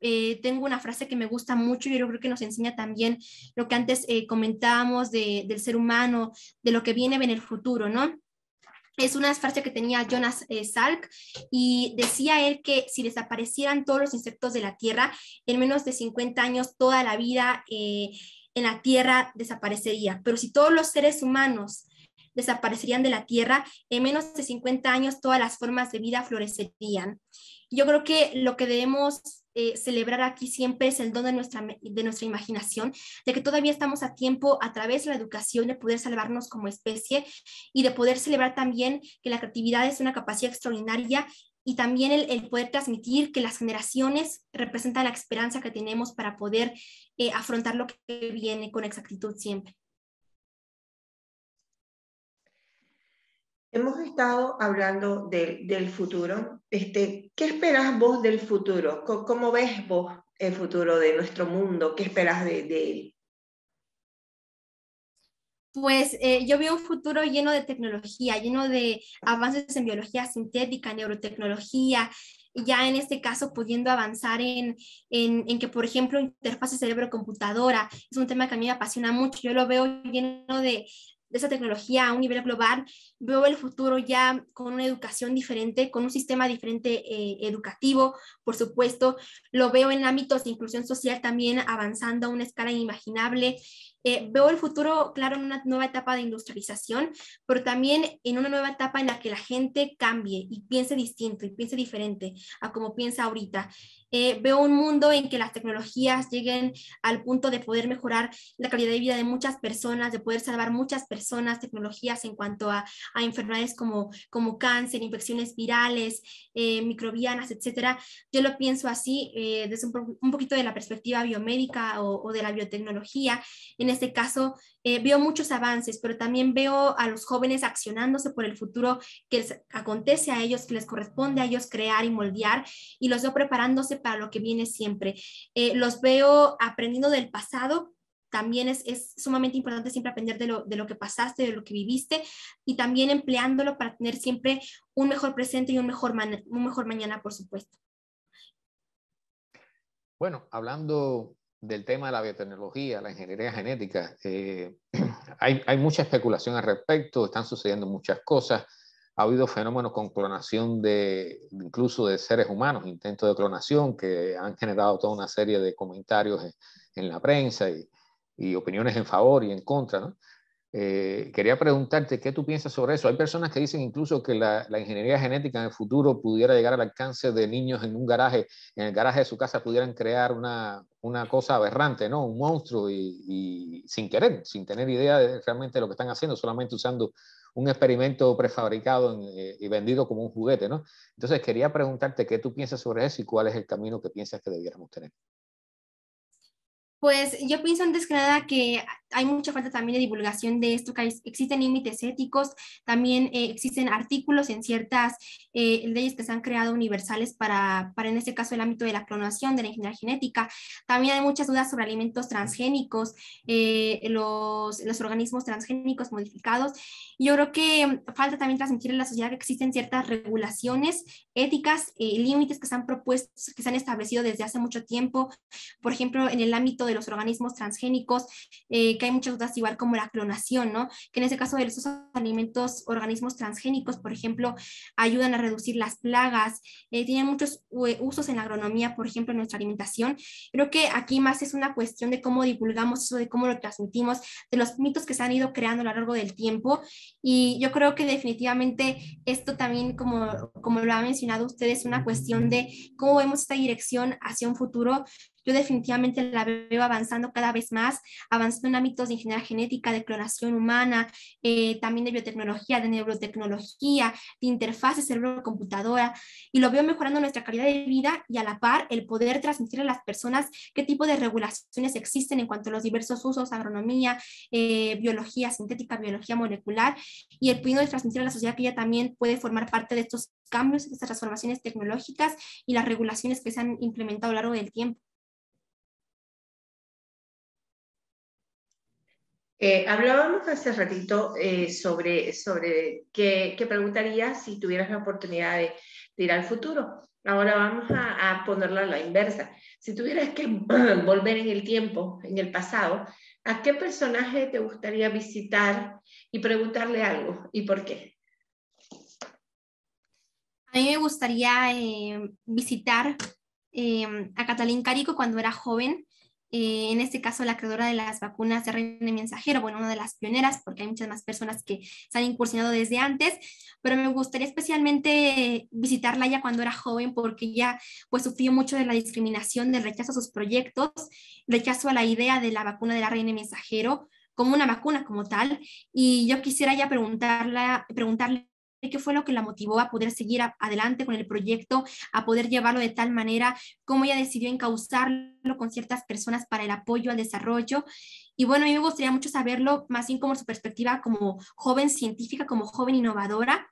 tengo una frase que me gusta mucho y yo creo que nos enseña también lo que antes comentábamos del ser humano, de lo que viene en el futuro, ¿no? Es una frase que tenía Jonas Salk y decía él que si desaparecieran todos los insectos de la Tierra, en menos de 50 años toda la vida en la Tierra desaparecería. Pero si todos los seres humanos desaparecerían de la Tierra, en menos de 50 años todas las formas de vida florecerían. Yo creo que lo que debemos celebrar aquí siempre es el don de nuestra imaginación, de que todavía estamos a tiempo a través de la educación de poder salvarnos como especie y de poder celebrar también que la creatividad es una capacidad extraordinaria y también el poder transmitir que las generaciones representan la esperanza que tenemos para poder afrontar lo que viene con exactitud siempre. Hemos estado hablando del futuro. ¿Qué esperas vos del futuro? ¿Cómo ves vos el futuro de nuestro mundo? ¿Qué esperas de él? Pues yo veo un futuro lleno de tecnología, lleno de avances en biología sintética, neurotecnología, ya en este caso pudiendo avanzar en que, por ejemplo, interfaces cerebro-computadora, es un tema que a mí me apasiona mucho, yo lo veo lleno de esa tecnología a un nivel global, veo el futuro ya con una educación diferente, con un sistema diferente educativo, por supuesto, lo veo en ámbitos de inclusión social también avanzando a una escala inimaginable. Veo el futuro, claro, en una nueva etapa de industrialización, pero también en una nueva etapa en la que la gente cambie y piense distinto y piense diferente a como piensa ahorita. Veo un mundo en que las tecnologías lleguen al punto de poder mejorar la calidad de vida de muchas personas, de poder salvar muchas personas, tecnologías en cuanto a enfermedades como cáncer, infecciones virales, microbianas, etcétera. Yo lo pienso así desde un poquito de la perspectiva biomédica o de la biotecnología. En este caso, veo muchos avances, pero también veo a los jóvenes accionándose por el futuro que les acontece a ellos, que les corresponde a ellos crear y moldear, y los veo preparándose para lo que viene siempre. Los veo aprendiendo del pasado. También es sumamente importante siempre aprender de lo que pasaste, de lo que viviste, y también empleándolo para tener siempre un mejor presente y un mejor mañana, por supuesto. Bueno, hablando del tema de la biotecnología, la ingeniería genética. Hay mucha especulación al respecto, están sucediendo muchas cosas. Ha habido fenómenos con clonación incluso de seres humanos, intentos de clonación que han generado toda una serie de comentarios en la prensa y opiniones en favor y en contra, ¿no? Quería preguntarte qué tú piensas sobre eso. Hay personas que dicen incluso que la ingeniería genética en el futuro pudiera llegar al alcance de niños en un garaje, en el garaje de su casa pudieran crear una cosa aberrante, ¿no? Un monstruo y sin querer, sin tener idea de realmente lo que están haciendo, solamente usando un experimento prefabricado y vendido como un juguete, ¿no? Entonces quería preguntarte qué tú piensas sobre eso y cuál es el camino que piensas que debiéramos tener. Pues yo pienso antes que nada que hay mucha falta también de divulgación de esto, que existen límites éticos, también existen artículos en ciertas leyes que se han creado universales para en este caso el ámbito de la clonación, de la ingeniería genética. También hay muchas dudas sobre alimentos transgénicos, los organismos transgénicos modificados. Yo creo que falta también transmitir en la sociedad que existen ciertas regulaciones éticas, límites que se han propuesto, que se han establecido desde hace mucho tiempo, por ejemplo, en el ámbito de los organismos transgénicos, que hay muchas dudas igual como la clonación, ¿no? Que en ese caso de esos alimentos, organismos transgénicos, por ejemplo, ayudan a reducir las plagas, tienen muchos usos en la agronomía, por ejemplo, en nuestra alimentación. Creo que aquí más es una cuestión de cómo divulgamos eso, de cómo lo transmitimos, de los mitos que se han ido creando a lo largo del tiempo. Y yo creo que definitivamente esto también, como lo ha mencionado usted, es una cuestión de cómo vemos esta dirección hacia un futuro. Yo definitivamente la veo avanzando cada vez más, avanzando en ámbitos de ingeniería genética, de clonación humana, también de biotecnología, de neurotecnología, de interfaces cerebro-computadora, y lo veo mejorando nuestra calidad de vida y a la par el poder transmitir a las personas qué tipo de regulaciones existen en cuanto a los diversos usos, agronomía, biología sintética, biología molecular, y el poder transmitir a la sociedad que ella también puede formar parte de estos cambios, de estas transformaciones tecnológicas y las regulaciones que se han implementado a lo largo del tiempo. Hablábamos hace ratito sobre qué preguntarías si tuvieras la oportunidad de ir al futuro. Ahora vamos a ponerlo a la inversa. Si tuvieras que volver en el tiempo, en el pasado, ¿a qué personaje te gustaría visitar y preguntarle algo? ¿Y por qué? A mí me gustaría visitar a Katalin Kariko cuando era joven, en este caso la creadora de las vacunas de ARN mensajero, bueno, una de las pioneras, porque hay muchas más personas que se han incursionado desde antes, pero me gustaría especialmente visitarla ya cuando era joven, porque ella pues sufrió mucho de la discriminación, del rechazo a sus proyectos, rechazo a la idea de la vacuna del ARN mensajero como una vacuna como tal, y yo quisiera ya preguntarle qué fue lo que la motivó a poder seguir adelante con el proyecto, a poder llevarlo de tal manera, cómo ella decidió encauzarlo con ciertas personas para el apoyo al desarrollo. Y bueno, a mí me gustaría mucho saberlo, más bien como su perspectiva como joven científica, como joven innovadora.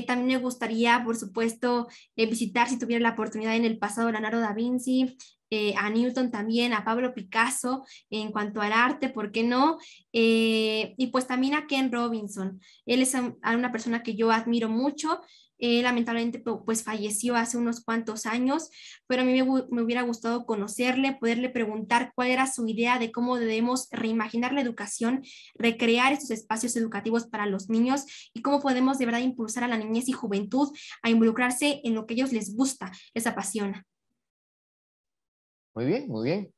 También me gustaría, por supuesto, visitar, si tuviera la oportunidad en el pasado, a Leonardo da Vinci, a Newton también, a Pablo Picasso, en cuanto al arte, ¿por qué no? Y pues también a Ken Robinson. Él es una persona que yo admiro mucho. Lamentablemente pues falleció hace unos cuantos años, pero a mí me hubiera gustado conocerle, poderle preguntar cuál era su idea de cómo debemos reimaginar la educación, recrear estos espacios educativos para los niños y cómo podemos de verdad impulsar a la niñez y juventud a involucrarse en lo que a ellos les gusta, les apasiona. Muy bien, muy bien.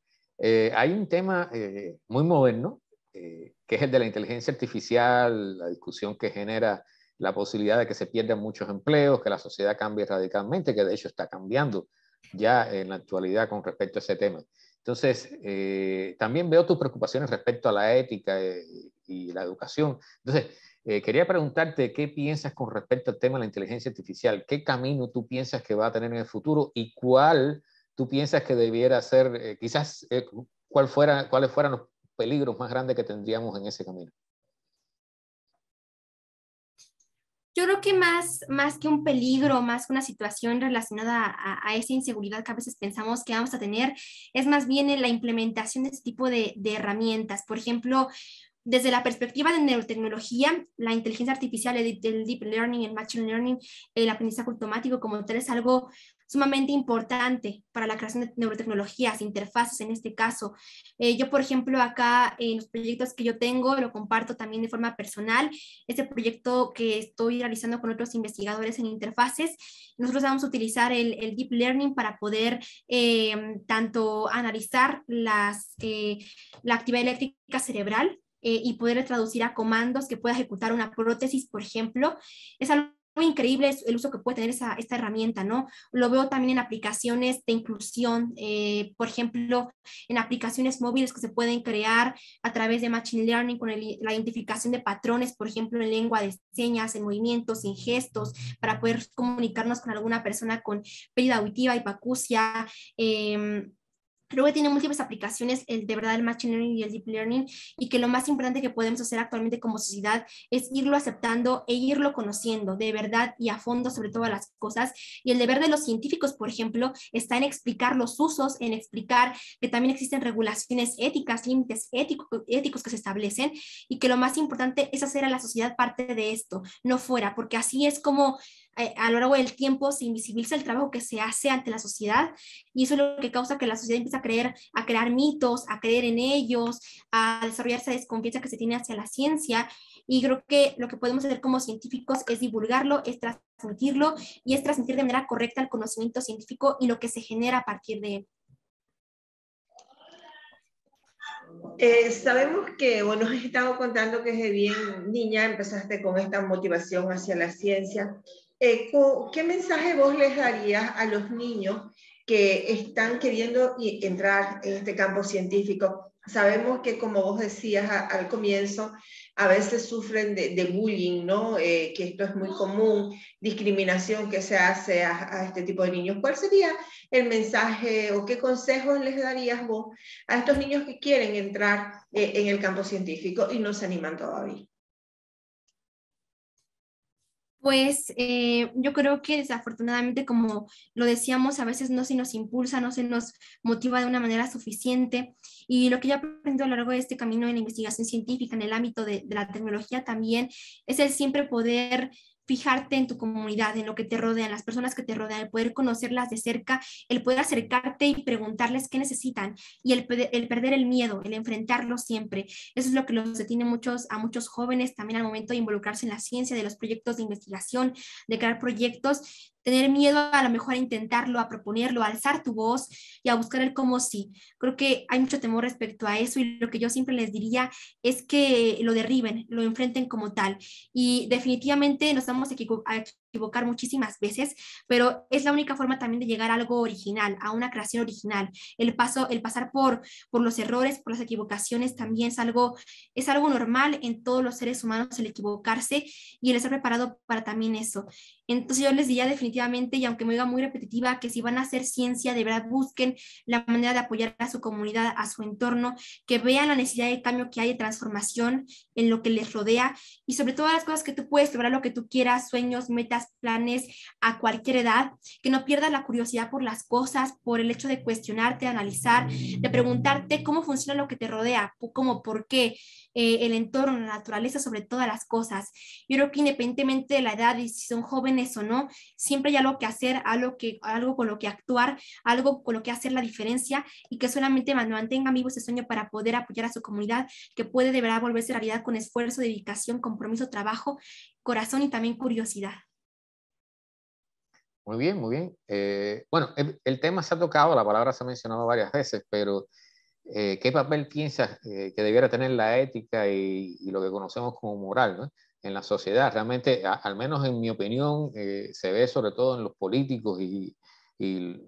Hay un tema muy moderno, que es el de la inteligencia artificial, la discusión que genera la posibilidad de que se pierdan muchos empleos, que la sociedad cambie radicalmente, que de hecho está cambiando ya en la actualidad con respecto a ese tema. Entonces, también veo tus preocupaciones respecto a la ética y la educación. Entonces, quería preguntarte qué piensas con respecto al tema de la inteligencia artificial, qué camino tú piensas que va a tener en el futuro y cuál tú piensas que debiera ser, quizás, cuáles fueran los peligros más grandes que tendríamos en ese camino. Yo creo que más que un peligro, más que una situación relacionada a esa inseguridad que a veces pensamos que vamos a tener, es más bien en la implementación de este tipo de herramientas. Por ejemplo, desde la perspectiva de neurotecnología, la inteligencia artificial, el deep learning, el machine learning, el aprendizaje automático como tal es algo sumamente importante para la creación de neurotecnologías, interfaces en este caso. Yo, por ejemplo, acá en los proyectos que yo tengo, lo comparto también de forma personal, este proyecto que estoy realizando con otros investigadores en interfaces, nosotros vamos a utilizar el Deep Learning para poder tanto analizar la actividad eléctrica cerebral y poder traducir a comandos que pueda ejecutar una prótesis, por ejemplo. Es algo muy increíble el uso que puede tener esta herramienta, ¿no? Lo veo también en aplicaciones de inclusión, por ejemplo, en aplicaciones móviles que se pueden crear a través de Machine Learning con la identificación de patrones, por ejemplo, en lengua de señas, en movimientos, en gestos, para poder comunicarnos con alguna persona con pérdida auditiva, hipacusia, creo que tiene múltiples aplicaciones, de verdad, el Machine Learning y el Deep Learning, y que lo más importante que podemos hacer actualmente como sociedad es irlo aceptando e irlo conociendo de verdad y a fondo sobre todas las cosas. Y el deber de los científicos, por ejemplo, está en explicar los usos, en explicar que también existen regulaciones éticas, límites éticos que se establecen, y que lo más importante es hacer a la sociedad parte de esto, no fuera, porque así es como a lo largo del tiempo se invisibiliza el trabajo que se hace ante la sociedad, y eso es lo que causa que la sociedad empiece a crear mitos, a creer en ellos, a desarrollar esa desconfianza que se tiene hacia la ciencia. Y creo que lo que podemos hacer como científicos es divulgarlo, es transmitirlo y es transmitir de manera correcta el conocimiento científico y lo que se genera a partir de él. Sabemos que, bueno, has estado contando que desde bien niña empezaste con esta motivación hacia la ciencia. ¿Qué mensaje vos les darías a los niños que están queriendo entrar en este campo científico? Sabemos que, como vos decías al comienzo, a veces sufren de bullying, ¿no? Que esto es muy común, discriminación que se hace a este tipo de niños. ¿Cuál sería el mensaje o qué consejos les darías vos a estos niños que quieren entrar en el campo científico y no se animan todavía? Pues yo creo que desafortunadamente, como lo decíamos, a veces no se nos impulsa, no se nos motiva de una manera suficiente. Y lo que yo he aprendido a lo largo de este camino en la investigación científica, en el ámbito de la tecnología también, es el siempre poder fijarte en tu comunidad, en lo que te rodea, en las personas que te rodean, el poder conocerlas de cerca, el poder acercarte y preguntarles qué necesitan, y el perder el miedo, el enfrentarlo siempre. Eso es lo que los detiene a muchos jóvenes también al momento de involucrarse en la ciencia, de los proyectos de investigación, de crear proyectos. Tener miedo a lo mejor a intentarlo, a proponerlo, a alzar tu voz y a buscar el cómo sí. Creo que hay mucho temor respecto a eso, y lo que yo siempre les diría es que lo derriben, lo enfrenten como tal. Y definitivamente nos vamos a equivocar muchísimas veces, pero es la única forma también de llegar a algo original, a una creación original. El pasar por los errores, por las equivocaciones también es algo normal en todos los seres humanos, el equivocarse y el estar preparado para también eso. Entonces yo les diría definitivamente, y aunque me diga muy repetitiva, que si van a hacer ciencia, de verdad busquen la manera de apoyar a su comunidad, a su entorno, que vean la necesidad de cambio que hay, de transformación en lo que les rodea, y sobre todas las cosas que tú puedes lograr, lo que tú quieras, sueños, metas, planes, a cualquier edad, que no pierdas la curiosidad por las cosas, por el hecho de cuestionarte, de analizar, de preguntarte cómo funciona lo que te rodea, cómo, por qué, el entorno, la naturaleza, sobre todas las cosas. Yo creo que independientemente de la edad y si son jóvenes o no, siempre hay algo que hacer, algo con lo que actuar, algo con lo que hacer la diferencia, y que solamente mantengan vivo ese sueño para poder apoyar a su comunidad, que puede de verdad volverse realidad con esfuerzo, dedicación, compromiso, trabajo, corazón y también curiosidad. Muy bien, muy bien. Bueno, el tema se ha tocado, la palabra se ha mencionado varias veces, pero ¿qué papel piensas que debiera tener la ética y lo que conocemos como moral, ¿no?, en la sociedad? Realmente, al menos en mi opinión, se ve sobre todo en los políticos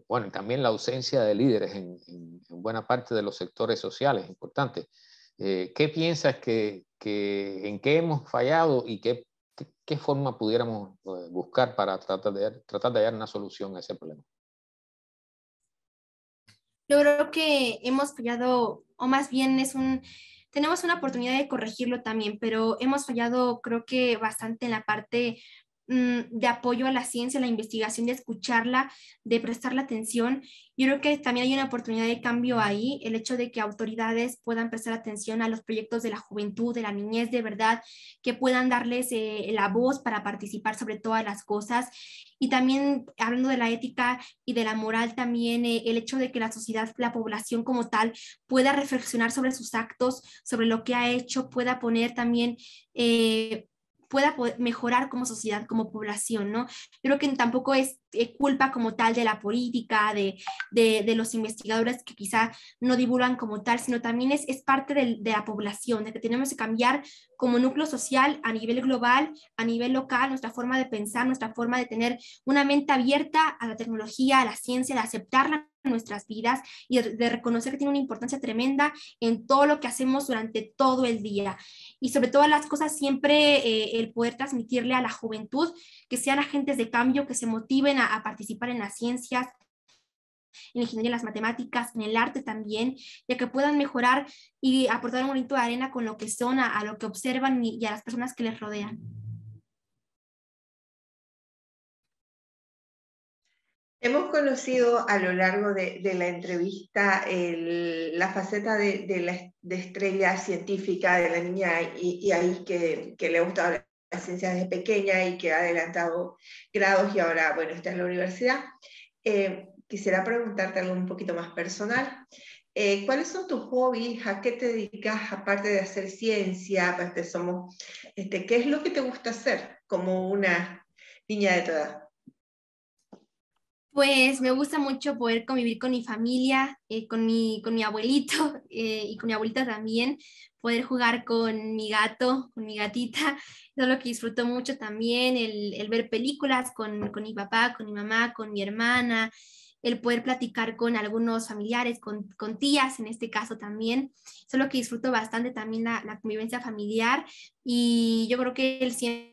bueno, también la ausencia de líderes en buena parte de los sectores sociales importantes. ¿Qué piensas en qué hemos fallado y qué forma pudiéramos buscar para tratar de hallar una solución a ese problema? Yo creo que hemos fallado, o más bien tenemos una oportunidad de corregirlo también, pero hemos fallado creo que bastante en la parte de apoyo a la ciencia, a la investigación, de escucharla, de prestarle atención. Yo creo que también hay una oportunidad de cambio ahí, el hecho de que autoridades puedan prestar atención a los proyectos de la juventud, de la niñez, de verdad, que puedan darles la voz para participar sobre todas las cosas. Y también, hablando de la ética y de la moral, también el hecho de que la sociedad, la población como tal, pueda reflexionar sobre sus actos, sobre lo que ha hecho, pueda poner también... pueda mejorar como sociedad, como población, ¿no? Yo creo que tampoco es culpa como tal de la política, de los investigadores que quizá no divulgan como tal, sino también es parte de la población, de que tenemos que cambiar como núcleo social a nivel global, a nivel local, nuestra forma de pensar, nuestra forma de tener una mente abierta a la tecnología, a la ciencia, de aceptarla en nuestras vidas y de reconocer que tiene una importancia tremenda en todo lo que hacemos durante todo el día. Y sobre todas las cosas, siempre el poder transmitirle a la juventud que sean agentes de cambio, que se motiven a participar en las ciencias, en la ingeniería, en las matemáticas, en el arte también, ya que puedan mejorar y aportar un granito de arena con lo que son, a lo que observan y a las personas que les rodean. Hemos conocido a lo largo de la entrevista la faceta de estrella científica de la niña y ahí que le ha gustado la ciencia desde pequeña y que ha adelantado grados y ahora, bueno, está en la universidad. Quisiera preguntarte algo un poquito más personal. ¿Cuáles son tus hobbies? ¿A qué te dedicas aparte de hacer ciencia? ¿Qué es lo que te gusta hacer como una niña de tu edad? Pues me gusta mucho poder convivir con mi familia, con mi abuelito y con mi abuelita también, poder jugar con mi gato, con mi gatita. Eso es lo que disfruto mucho también, el ver películas con mi papá, con mi mamá, con mi hermana, el poder platicar con algunos familiares, con tías en este caso también. Eso es lo que disfruto bastante también, la convivencia familiar. Y yo creo que el siempre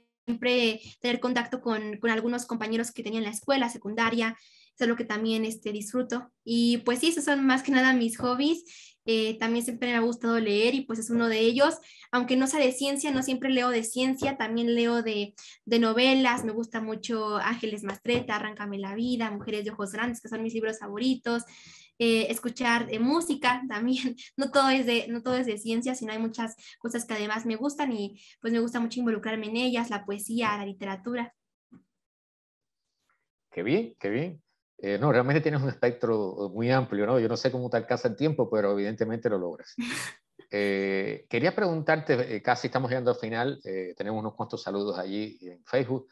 tener contacto con algunos compañeros que tenía en la escuela secundaria, eso es lo que también disfruto. Y pues sí, esos son más que nada mis hobbies. También siempre me ha gustado leer y pues es uno de ellos. Aunque no sea de ciencia, no siempre leo de ciencia, también leo de novelas. Me gusta mucho Ángeles Mastretta, Arráncame la vida, Mujeres de ojos grandes, que son mis libros favoritos. Escuchar música también, no todo es de ciencia, sino hay muchas cosas que además me gustan y pues me gusta mucho involucrarme en ellas, la poesía, la literatura. Qué bien, qué bien. No, realmente tienes un espectro muy amplio, ¿no? Yo no sé cómo te alcanza el tiempo, pero evidentemente lo logras. Quería preguntarte, casi estamos llegando al final, tenemos unos cuantos saludos allí en Facebook.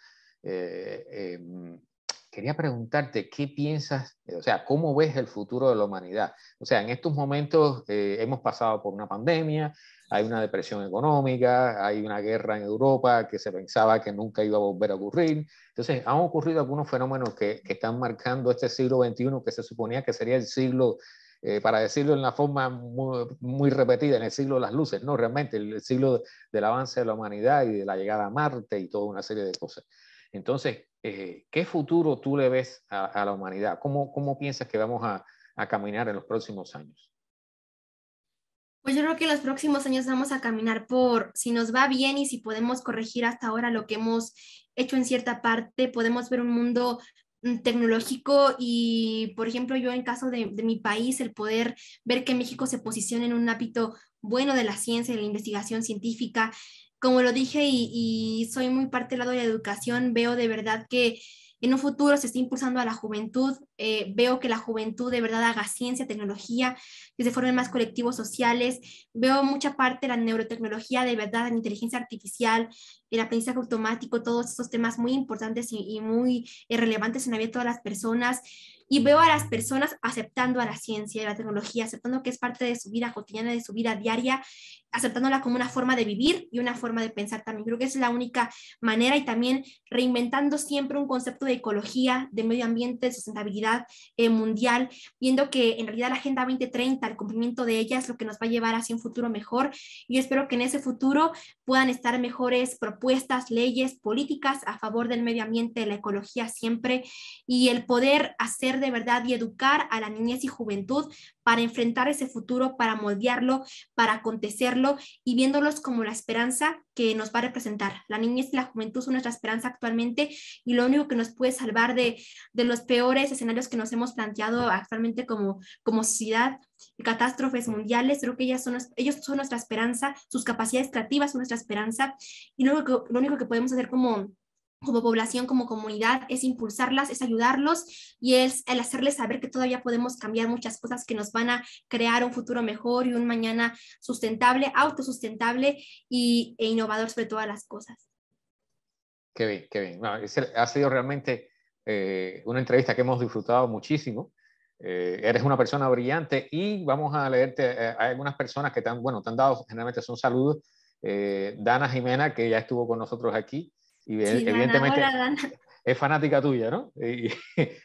Quería preguntarte, ¿qué piensas, o sea, cómo ves el futuro de la humanidad? O sea, en estos momentos hemos pasado por una pandemia, hay una depresión económica, hay una guerra en Europa que se pensaba que nunca iba a volver a ocurrir. Entonces, han ocurrido algunos fenómenos que están marcando este siglo XXI, que se suponía que sería el siglo, para decirlo en la forma muy repetida, en el siglo de las luces, no realmente, el siglo del avance de la humanidad y de la llegada a Marte y toda una serie de cosas. Entonces, ¿qué futuro tú le ves a la humanidad? ¿Cómo piensas que vamos a caminar en los próximos años? Pues yo creo que en los próximos años vamos a caminar por si nos va bien y si podemos corregir hasta ahora lo que hemos hecho en cierta parte, podemos ver un mundo tecnológico y, por ejemplo, yo en caso de mi país, el poder ver que México se posiciona en un ámbito bueno de la ciencia y de la investigación científica. Como lo dije y soy muy parte del lado de la educación, veo de verdad que en un futuro se está impulsando a la juventud, veo que la juventud de verdad haga ciencia, tecnología, que se formen más colectivos sociales, veo mucha parte de la neurotecnología de verdad, la inteligencia artificial, el aprendizaje automático, todos estos temas muy importantes y muy relevantes en la vida de todas las personas. Y veo a las personas aceptando a la ciencia y a la tecnología, aceptando que es parte de su vida cotidiana, de su vida diaria, aceptándola como una forma de vivir y una forma de pensar también. Creo que esa es la única manera y también reinventando siempre un concepto de ecología, de medio ambiente, de sustentabilidad mundial, viendo que en realidad la Agenda 2030, el cumplimiento de ella es lo que nos va a llevar hacia un futuro mejor. Y yo espero que en ese futuro puedan estar mejores propuestas, leyes, políticas a favor del medio ambiente, de la ecología siempre y el poder hacer poder de verdad y educar a la niñez y juventud para enfrentar ese futuro, para moldearlo, para acontecerlo y viéndolos como la esperanza que nos va a representar. La niñez y la juventud son nuestra esperanza actualmente y lo único que nos puede salvar de los peores escenarios que nos hemos planteado actualmente como sociedad, catástrofes mundiales. Creo que ellos son nuestra esperanza, sus capacidades creativas son nuestra esperanza y lo único que podemos hacer como población, como comunidad, es impulsarlas, es ayudarlos y es el hacerles saber que todavía podemos cambiar muchas cosas que nos van a crear un futuro mejor y un mañana sustentable, autosustentable e innovador sobre todas las cosas. Qué bien, qué bien. No, ha sido realmente una entrevista que hemos disfrutado muchísimo. Eres una persona brillante y vamos a leerte. Hay algunas personas que te han dado, generalmente son saludos. Dana Jimena, que ya estuvo con nosotros aquí. Y Sí, evidentemente Dana. Hola, Dana. es fanática tuya, ¿no? Y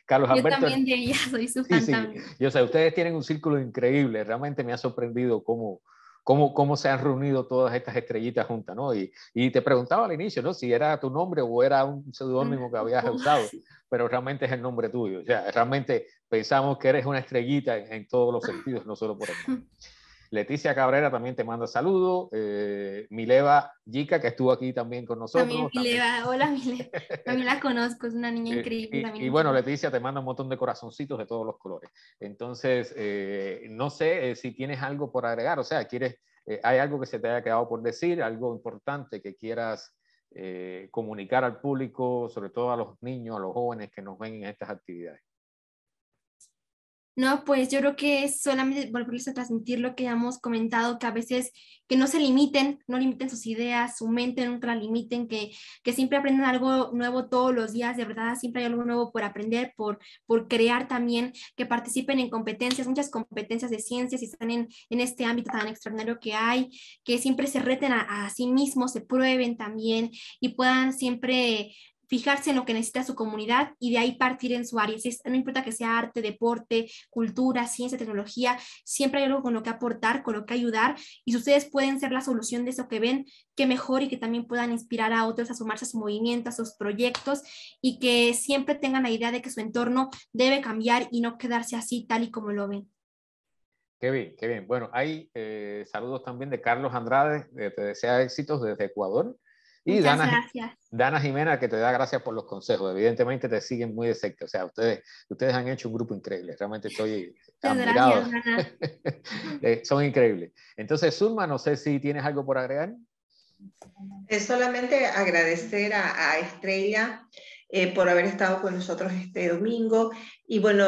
Carlos Yo Alberto. también de ella soy su Sí, fan sí. también. Yo sé, ustedes tienen un círculo increíble. Realmente me ha sorprendido cómo se han reunido todas estas estrellitas juntas, ¿no? Y te preguntaba al inicio, ¿no? Si era tu nombre o era un seudónimo que habías usado, pero realmente es el nombre tuyo. O sea, realmente pensamos que eres una estrellita en todos los sentidos, no solo por el nombre. Leticia Cabrera también te manda saludos. Mileva Yica, que estuvo aquí también con nosotros. También Mileva, hola Mileva. También la conozco, es una niña increíble. Y bueno, Leticia te manda un montón de corazoncitos de todos los colores. Entonces, no sé si tienes algo por agregar, o sea, hay algo que se te haya quedado por decir, algo importante que quieras comunicar al público, sobre todo a los niños, a los jóvenes que nos ven en estas actividades. No, pues yo creo que es solamente volverles a transmitir lo que ya hemos comentado, que a veces que no se limiten, no limiten sus ideas, su mente nunca la limiten, que siempre aprendan algo nuevo todos los días, de verdad, siempre hay algo nuevo por aprender, por crear también, que participen en competencias, muchas competencias de ciencias y están en este ámbito tan extraordinario que hay, que siempre se reten a sí mismos, se prueben también y puedan siempre fijarse en lo que necesita su comunidad y de ahí partir en su área. No importa que sea arte, deporte, cultura, ciencia, tecnología, siempre hay algo con lo que aportar, con lo que ayudar y si ustedes pueden ser la solución de eso que ven, qué mejor y que también puedan inspirar a otros a sumarse a su movimiento, a sus proyectos y que siempre tengan la idea de que su entorno debe cambiar y no quedarse así tal y como lo ven. Qué bien, qué bien. Bueno, hay saludos también de Carlos Andrade, te desea éxitos desde Ecuador. Y Muchas gracias. Dana Jimena, que te da gracias por los consejos. Evidentemente te siguen muy de cerca. O sea, ustedes han hecho un grupo increíble. Realmente estoy admirado. Gracias, Dana. Son increíbles. Entonces, Zulma, no sé si tienes algo por agregar. Es solamente agradecer a Estrella por haber estado con nosotros este domingo y bueno,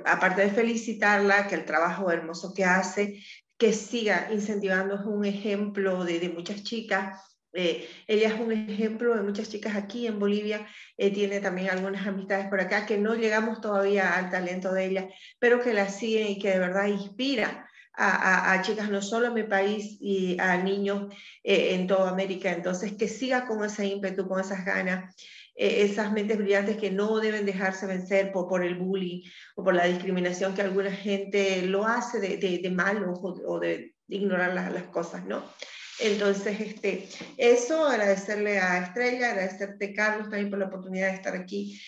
aparte de felicitarla, que el trabajo hermoso que hace, que siga incentivando, es un ejemplo de muchas chicas. Ella es un ejemplo de muchas chicas aquí en Bolivia, tiene también algunas amistades por acá que no llegamos todavía al talento de ella, pero que la siguen y que de verdad inspira a chicas no solo en mi país y a niños en toda América. Entonces, que siga con ese ímpetu, con esas ganas, esas mentes brillantes que no deben dejarse vencer por el bullying o por la discriminación que alguna gente lo hace de malos o de ignorar las cosas, ¿no? Entonces, eso, agradecerle a Estrella, agradecerte, Carlos, también por la oportunidad de estar aquí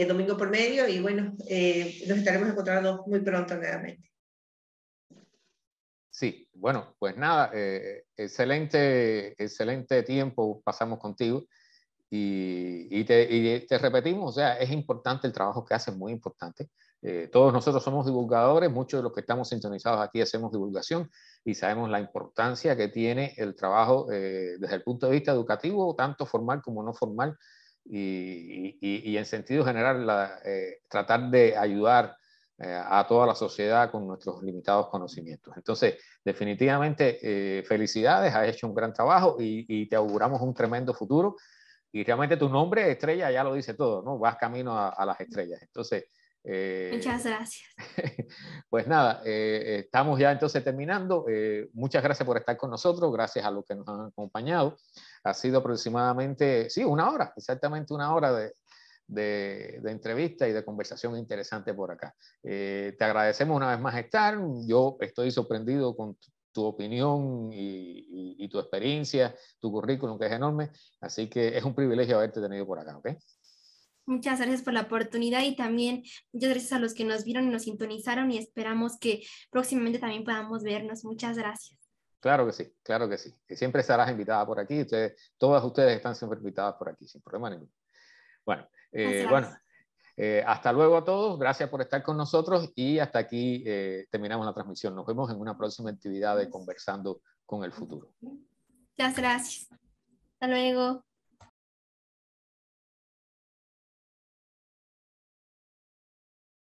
domingo por medio y bueno, nos estaremos encontrando muy pronto nuevamente. Sí, bueno, pues nada, excelente tiempo pasamos contigo y te repetimos, o sea, es importante el trabajo que haces, muy importante. Todos nosotros somos divulgadores, muchos de los que estamos sintonizados aquí hacemos divulgación y sabemos la importancia que tiene el trabajo desde el punto de vista educativo, tanto formal como no formal, y en sentido general tratar de ayudar a toda la sociedad con nuestros limitados conocimientos. Entonces, definitivamente, felicidades, has hecho un gran trabajo y te auguramos un tremendo futuro. Y realmente tu nombre, Estrella, ya lo dice todo, ¿no? Vas camino a las estrellas. Entonces, Muchas gracias. pues nada, estamos ya entonces terminando. Muchas gracias por estar con nosotros, gracias a los que nos han acompañado. Ha sido aproximadamente, sí, una hora, exactamente una hora de entrevista y de conversación interesante por acá. Te agradecemos una vez más estar. Yo estoy sorprendido con tu opinión y tu experiencia, tu currículum, que es enorme. Así que es un privilegio haberte tenido por acá, ¿ok? Muchas gracias por la oportunidad y también muchas gracias a los que nos vieron y nos sintonizaron y esperamos que próximamente también podamos vernos. Muchas gracias. Claro que sí, claro que sí. Que siempre estarás invitada por aquí. Todas ustedes están siempre invitadas por aquí, sin problema ninguno. Bueno, hasta luego a todos. Gracias por estar con nosotros y hasta aquí terminamos la transmisión. Nos vemos en una próxima actividad de Conversando con el Futuro. Muchas gracias. Hasta luego.